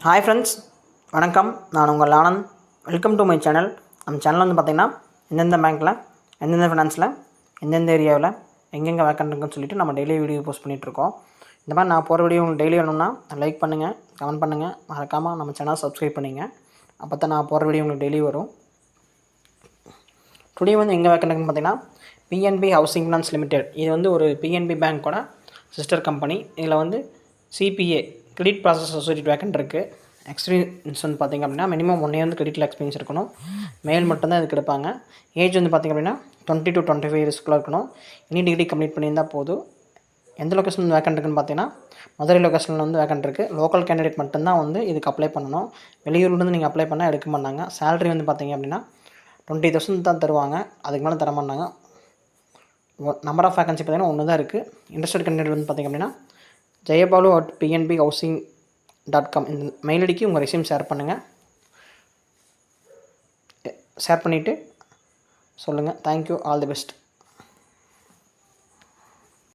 Hi friends, வணக்கம். நான் உங்கள் Anand. Welcome to my channel. நம்ம சேனல் வந்து பார்த்திங்கன்னா எந்தெந்த பேங்க்கில், எந்தெந்த ஃபினான்ஸில், எந்தெந்த ஏரியாவில் எங்கெங்கே வேக்கண்ட் இருக்குன்னு சொல்லிட்டு நம்ம டெய்லி வீடியோ போஸ்ட் பண்ணிகிட்ருக்கோம். இந்த மாதிரி நான் போகிற வீடியோ உங்களுக்கு டெய்லி வேணும்னா லைக் பண்ணுங்கள், கமெண்ட் பண்ணுங்கள், மறக்காமல் நம்ம சேனல் சப்ஸ்கிரைப் பண்ணிங்க. அப்போ தான் நான் போகிற வீடியோ உங்களுக்கு டெய்லி வரும். டுடே வந்து எங்கே வேக்கண்ட் இருக்குன்னு பார்த்திங்கன்னா பிஎன்பி ஹவுசிங் ஃபினான்ஸ் லிமிடெட். இது வந்து ஒரு பிஎன்பி பேங்க்கோட சிஸ்டர் கம்பெனி. இதில் வந்து CPA credit process associate vacant இருக்குது. எக்ஸ்பீரியன்ஸ் வந்து பார்த்திங்க அப்படின்னா மினிமம் 1 year வந்து கிரெடிட்டில் எக்ஸ்பீரியன்ஸ் இருக்கணும். மேல் மட்டும்தான் இதுக்கு எடுப்பாங்க. ஏஜ் வந்து பார்த்திங்க அப்படின்னா 20 to 25 இயர்ஸ்க்குள்ளே இருக்கணும். எனி டிகிரி கம்ப்ளீட் பண்ணியிருந்தால் போதும். எந்த லொக்கேஷன் வந்து வேக்கண்ட் இருக்குன்னு பார்த்தீங்கன்னா மதுரை லொக்கேஷனில் வந்து வேக்கண்ட் இருக்குது. லோக்கல் கேண்டிடேட் மட்டும்தான் வந்து இதுக்கு அப்ளை பண்ணணும். வெளியூர்லேருந்து நீங்கள் அப்ளை பண்ணால் எடுக்க மாட்டாங்க. சேலரி வந்து பார்த்திங்க அப்படின்னா 20,000 தான் தருவாங்க. அதுக்கு மேலே தர மாட்டாங்க. நம்பர் ஆஃப் வேக்கன்சி பார்த்திங்கன்னா 1 தான் இருக்குது. இன்ட்ரெஸ்டட் கேண்டிடேட் வந்து பார்த்திங்க அப்படின்னா jayabalu@pnbhousing.com இந்த மெயில் ஐடிக்கு உங்கள் ரெஸ்யூம் ஷேர் பண்ணுங்கள். ஷேர் பண்ணிவிட்டு சொல்லுங்கள். தேங்க்யூ. All the best.